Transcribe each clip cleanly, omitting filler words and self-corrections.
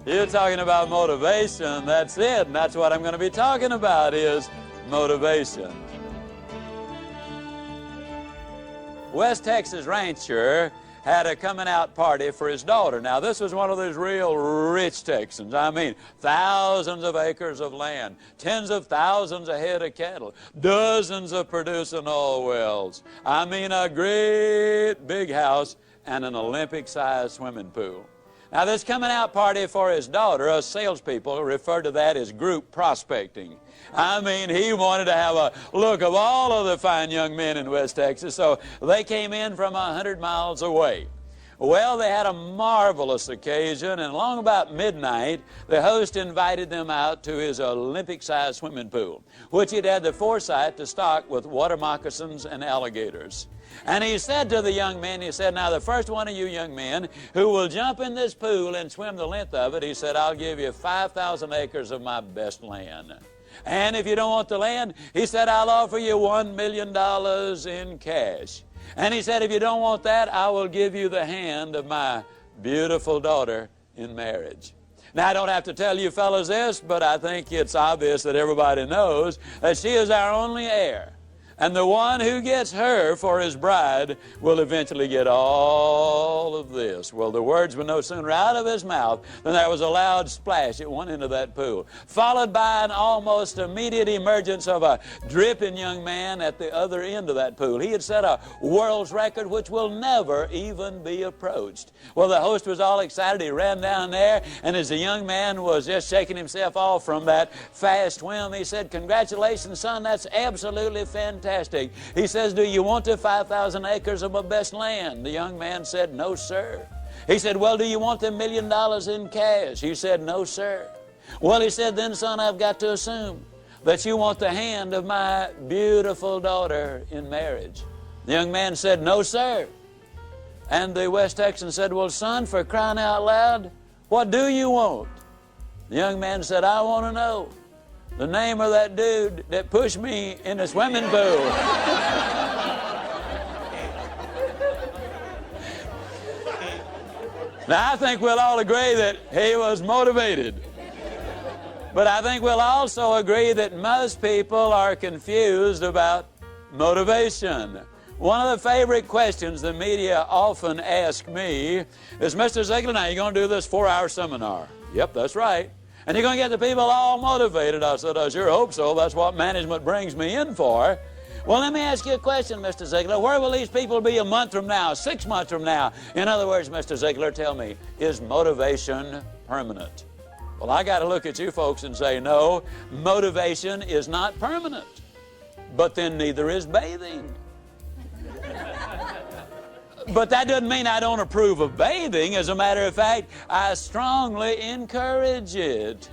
You're talking about motivation. That's it. And that's what I'm going to be talking about is motivation. West Texas rancher had a coming out party for his daughter. Now, this was one of those real rich Texans. I mean, thousands of acres of land, tens of thousands of head of cattle, dozens of producing oil wells. I mean, a great big house and an Olympic-sized swimming pool. Now, this coming out party for his daughter, us salespeople refer to that as group prospecting. I mean, he wanted to have a look of all of the fine young men in West Texas, so they came in from 100 miles away. Well, they had a marvelous occasion, and along about midnight, the host invited them out to his Olympic-sized swimming pool, which he'd had the foresight to stock with water moccasins and alligators. And he said to the young men, he said, now the first one of you young men who will jump in this pool and swim the length of it, he said, I'll give you 5,000 acres of my best land. And if you don't want the land, he said, I'll offer you $1 million in cash. And he said, if you don't want that, I will give you the hand of my beautiful daughter in marriage. Now, I don't have to tell you fellas this, but I think it's obvious that everybody knows that she is our only heir. And the one who gets her for his bride will eventually get all of this. Well, the words were no sooner out of his mouth than there was a loud splash at one end of that pool, followed by an almost immediate emergence of a dripping young man at the other end of that pool. He had set a world's record which will never even be approached. Well, the host was all excited. He ran down there, and as the young man was just shaking himself off from that fast swim, he said, congratulations, son, that's absolutely fantastic. He says, do you want the 5,000 acres of my best land? The young man said, no, sir. He said, well, do you want the $1 million in cash? He said, no, sir. Well, he said, then, son, I've got to assume that you want the hand of my beautiful daughter in marriage. The young man said, no, sir. And the West Texan said, well, son, for crying out loud, what do you want? The young man said, I want to know the name of that dude that pushed me in the swimming pool. Now, I think we'll all agree that he was motivated. But I think we'll also agree that most people are confused about motivation. One of the favorite questions the media often ask me is, Mr. Ziglar, now you're going to do this 4-hour seminar. Yep, that's right. And you're going to get the people all motivated. I said, I sure hope so. That's what management brings me in for. Well, let me ask you a question, Mr. Ziglar. Where will these people be a month from now, 6 months from now? In other words, Mr. Ziglar, tell me, is motivation permanent? Well, I got to look at you folks and say, no, motivation is not permanent. But then neither is bathing. But that doesn't mean I don't approve of bathing. As a matter of fact, I strongly encourage it.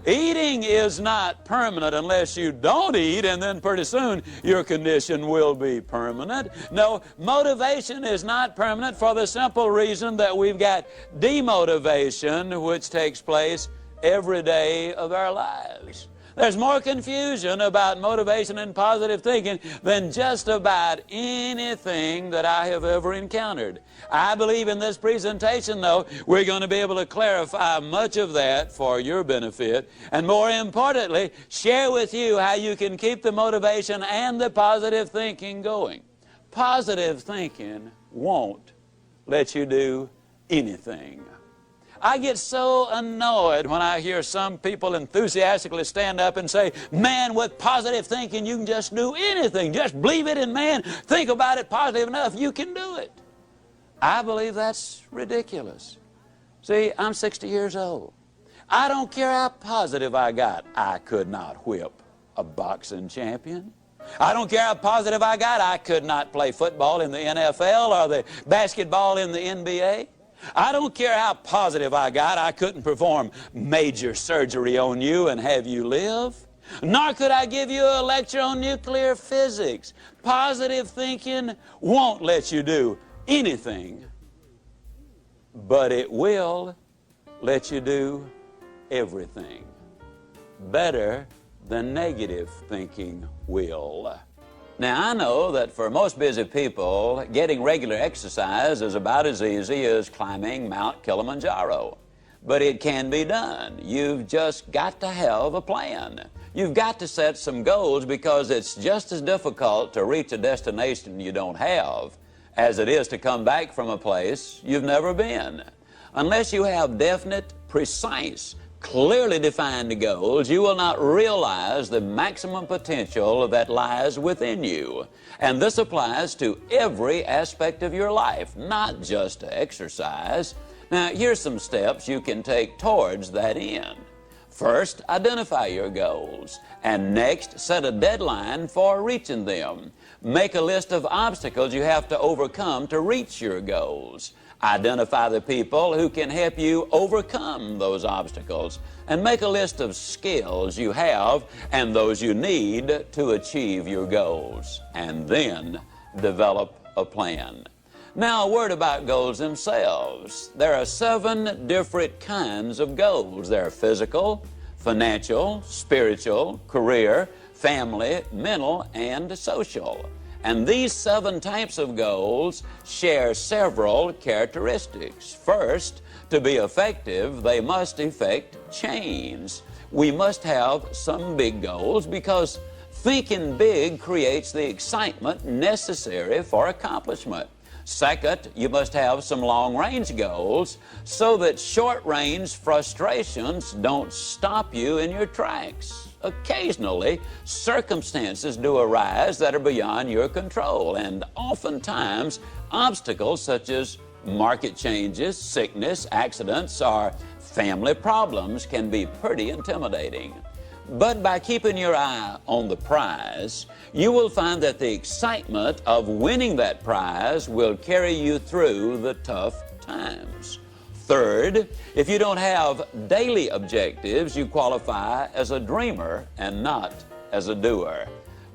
Eating is not permanent unless you don't eat, and then pretty soon your condition will be permanent. No, motivation is not permanent for the simple reason that we've got demotivation, which takes place every day of our lives. There's more confusion about motivation and positive thinking than just about anything that I have ever encountered. I believe in this presentation, though, we're going to be able to clarify much of that for your benefit, and more importantly, share with you how you can keep the motivation and the positive thinking going. Positive thinking won't let you do anything. I get so annoyed when I hear some people enthusiastically stand up and say, man, with positive thinking, you can just do anything. Just believe it, and man, think about it positive enough, you can do it. I believe that's ridiculous. See, I'm 60 years old. I don't care how positive I got. I could not whip a boxing champion. I don't care how positive I got. I could not play football in the NFL or the basketball in the NBA. I don't care how positive I got, I couldn't perform major surgery on you and have you live. Nor could I give you a lecture on nuclear physics. Positive thinking won't let you do anything, but it will let you do everything. Better than negative thinking will. Now, I know that for most busy people, getting regular exercise is about as easy as climbing Mount Kilimanjaro. but it can be done. You've just got to have a plan. You've got to set some goals, because it's just as difficult to reach a destination you don't have as it is to come back from a place you've never been. Unless you have definite, precise, clearly defined goals, you will not realize the maximum potential that lies within you. And this applies to every aspect of your life, not just to exercise. Now, here's some steps you can take towards that end. First, identify your goals, and next, set a deadline for reaching them. Make a list of obstacles you have to overcome to reach your goals. Identify the people who can help you overcome those obstacles, and make a list of skills you have and those you need to achieve your goals, and then develop a plan. Now, a word about goals themselves. There are 7 different kinds of goals. There are physical, financial, spiritual, career, family, mental, and social. And these 7 types of goals share several characteristics. First, to be effective, they must effect change. We must have some big goals, because thinking big creates the excitement necessary for accomplishment. Second, you must have some long-range goals so that short-range frustrations don't stop you in your tracks. Occasionally, circumstances do arise that are beyond your control, and oftentimes, obstacles such as market changes, sickness, accidents, or family problems can be pretty intimidating. But by keeping your eye on the prize, you will find that the excitement of winning that prize will carry you through the tough times. Third, if you don't have daily objectives, you qualify as a dreamer and not as a doer.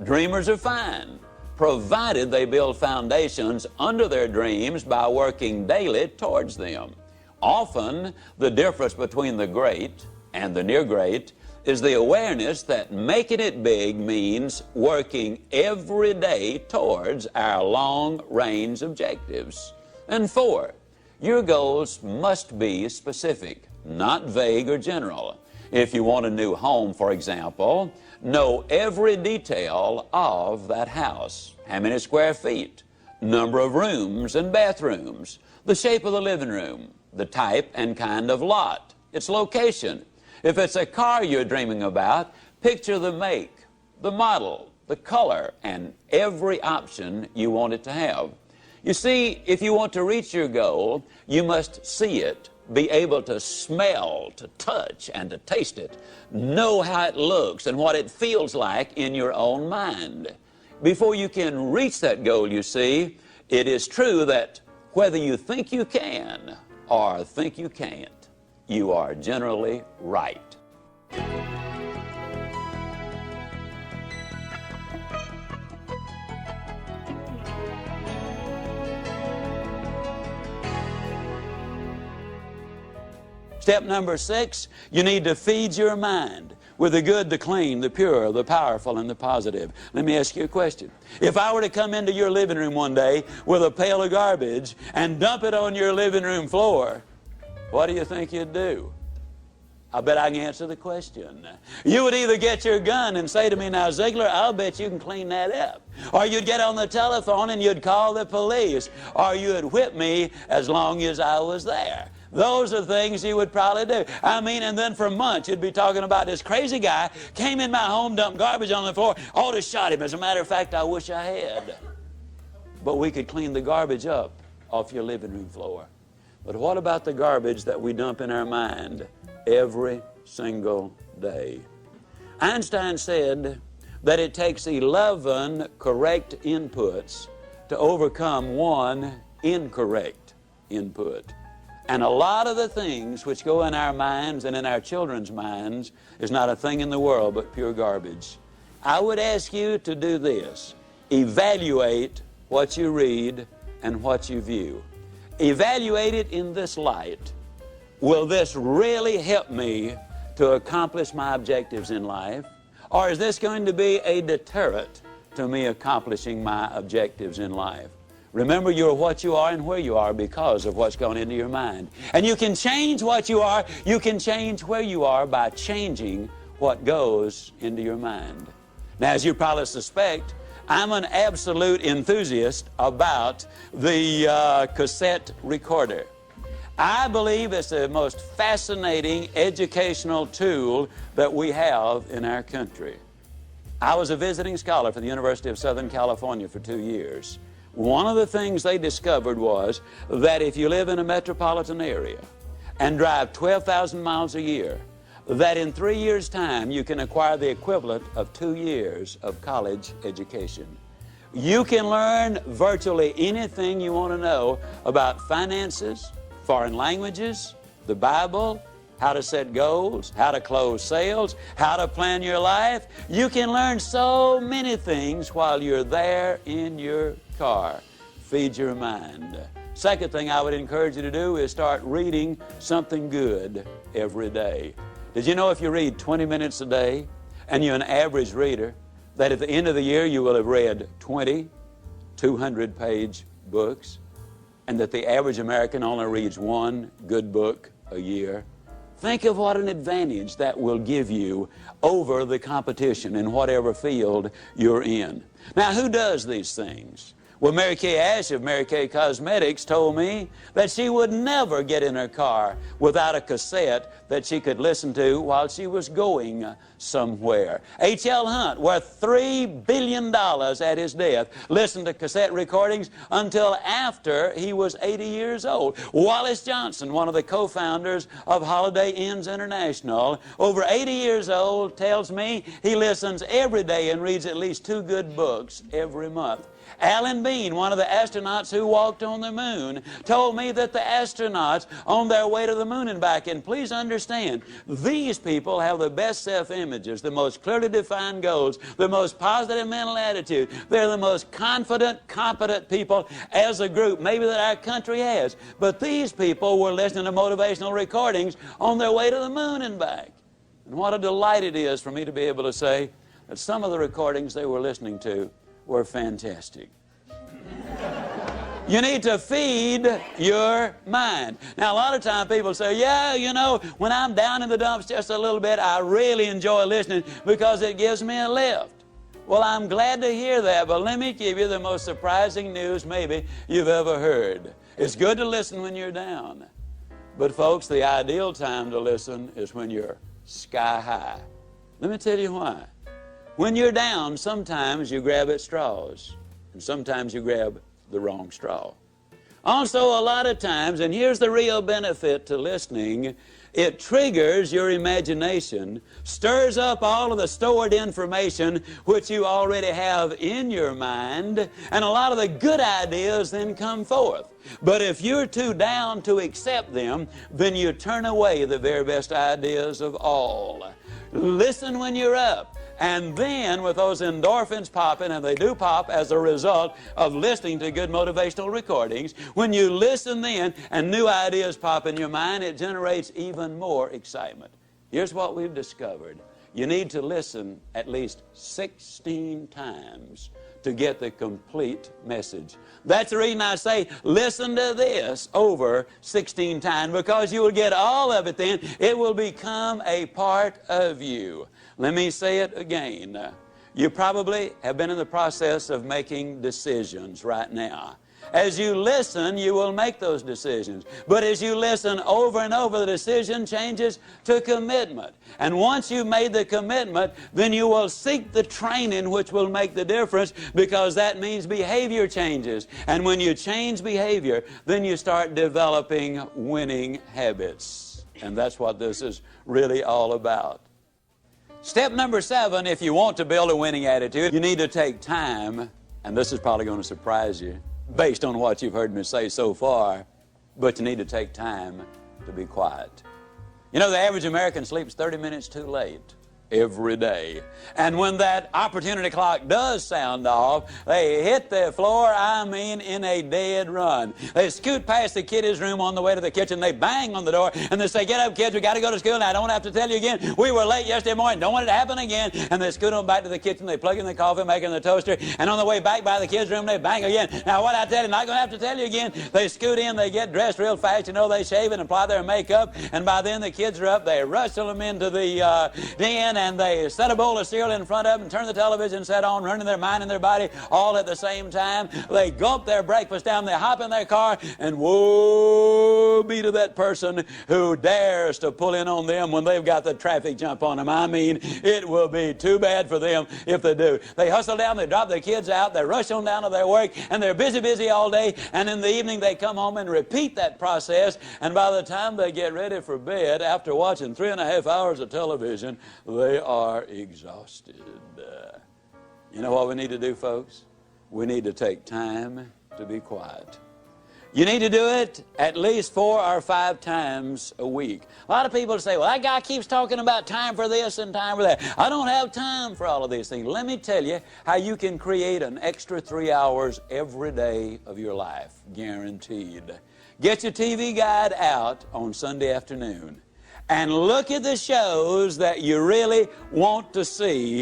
Dreamers are fine, provided they build foundations under their dreams by working daily towards them. Often, the difference between the great and the near great is the awareness that making it big means working every day towards our long-range objectives. And 4, your goals must be specific, not vague or general. If you want a new home, for example, know every detail of that house. How many square feet, number of rooms and bathrooms, the shape of the living room, the type and kind of lot, its location. If it's a car you're dreaming about, picture the make, the model, the color, and every option you want it to have. You see, if you want to reach your goal, you must see it, be able to smell, to touch, and to taste it. Know how it looks and what it feels like in your own mind. Before you can reach that goal, you see, it is true that whether you think you can or think you can't, you are generally right. Step number 6, you need to feed your mind with the good, the clean, the pure, the powerful, and the positive. Let me ask you a question. If I were to come into your living room one day with a pail of garbage and dump it on your living room floor, what do you think you'd do? I bet I can answer the question. You would either get your gun and say to me, now, Ziglar, I'll bet you can clean that up. Or you'd get on the telephone and you'd call the police. Or you'd whip me as long as I was there. Those are things you would probably do. I mean, and then for months you'd be talking about this crazy guy came in my home, dumped garbage on the floor, ought to shot him. As a matter of fact, I wish I had. But we could clean the garbage up off your living room floor. But what about the garbage that we dump in our mind every single day? Einstein said that it takes 11 correct inputs to overcome one incorrect input. And a lot of the things which go in our minds and in our children's minds is not a thing in the world but pure garbage. I would ask you to do this. Evaluate what you read and what you view. Evaluate it in this light. Will this really help me to accomplish my objectives in life? Or is this going to be a deterrent to me accomplishing my objectives in life? Remember, you're what you are and where you are because of what's gone into your mind. And you can change what you are, you can change where you are by changing what goes into your mind. Now, as you probably suspect, I'm an absolute enthusiast about the cassette recorder. I believe it's the most fascinating educational tool that we have in our country. I was a visiting scholar for the University of Southern California for 2 years. One of the things they discovered was that if you live in a metropolitan area and drive 12,000 miles a year, that in 3 years' time you can acquire the equivalent of 2 years of college education. You can learn virtually anything you want to know about finances, foreign languages, the Bible, how to set goals, how to close sales, how to plan your life. You can learn so many things while you're there in your car. Feed your mind. Second thing I would encourage you to do is start reading something good every day. Did you know if you read 20 minutes a day and you're an average reader, that at the end of the year you will have read 20 200-page books, and that the average American only reads one good book a year? Think of what an advantage that will give you over the competition in whatever field you're in. Now, who does these things? Well, Mary Kay Ash of Mary Kay Cosmetics told me that she would never get in her car without a cassette that she could listen to while she was going somewhere. H.L. Hunt, worth $3 billion at his death, listened to cassette recordings until after he was 80 years old. Wallace Johnson, one of the co-founders of Holiday Inns International, over 80 years old, tells me he listens every day and reads at least 2 good books every month. Alan Bean, one of the astronauts who walked on the moon, told me that the astronauts on their way to the moon and back, and please understand, these people have the best self-images, the most clearly defined goals, the most positive mental attitude. They're the most confident, competent people as a group maybe that our country has. But these people were listening to motivational recordings on their way to the moon and back. And what a delight it is for me to be able to say that some of the recordings they were listening to were fantastic. You need to feed your mind. Now, a lot of times people say, yeah, you know, when I'm down in the dumps just a little bit, I really enjoy listening because it gives me a lift. Well, I'm glad to hear that, but let me give you the most surprising news maybe you've ever heard. It's good to listen when you're down. But, folks, the ideal time to listen is when you're sky high. Let me tell you why. When you're down, sometimes you grab at straws, and sometimes you grab the wrong straw. Also, a lot of times, and here's the real benefit to listening, it triggers your imagination, stirs up all of the stored information which you already have in your mind, and a lot of the good ideas then come forth. But if you're too down to accept them, then you turn away the very best ideas of all. Listen when you're up. And then with those endorphins popping, and they do pop as a result of listening to good motivational recordings, when you listen then and new ideas pop in your mind, it generates even more excitement. Here's what we've discovered. You need to listen at least 16 times to get the complete message. That's the reason I say listen to this over 16 times, because you will get all of it then. It will become a part of you. Let me say it again. You probably have been in the process of making decisions right now. As you listen, you will make those decisions. But as you listen over and over, the decision changes to commitment. And once you've made the commitment, then you will seek the training which will make the difference, because that means behavior changes. And when you change behavior, then you start developing winning habits. And that's what this is really all about. Step number 7, if you want to build a winning attitude, you need to take time, and this is probably going to surprise you based on what you've heard me say so far, but you need to take time to be quiet. You know, the average American sleeps 30 minutes too late every day. And when that opportunity clock does sound off, they hit the floor, I mean, in a dead run. They scoot past the kiddies' room on the way to the kitchen. They bang on the door, and they say, "Get up, kids, we got to go to school." And I don't have to tell you again, we were late yesterday morning. Don't want it to happen again. And they scoot on back to the kitchen. They plug in the coffee maker and the toaster. And on the way back by the kids' room, they bang again. Now, what I tell you, not going to have to tell you again. They scoot in, they get dressed real fast. You know, they shave and apply their makeup. And by then, the kids are up. They rustle them into the den, and they set a bowl of cereal in front of them, turn the television set on, running their mind and their body all at the same time. They gulp their breakfast down. They hop in their car, and woe be to that person who dares to pull in on them when they've got the traffic jump on them. I mean, it will be too bad for them if they do. They hustle down, they drop their kids out, they rush on down to their work, and they're busy all day, and in the evening they come home and repeat that process, and by the time they get ready for bed, after watching 3.5 hours of television, they are exhausted. You know what we need to do, folks? We need to take time to be quiet. You need to do it at least 4 or 5 times a week. A lot of people say, "Well, that guy keeps talking about time for this and time for that. I don't have time for all of these things." Let me tell you how you can create an extra 3 hours every day of your life, guaranteed. Get your TV guide out on Sunday afternoon and look at the shows that you really want to see.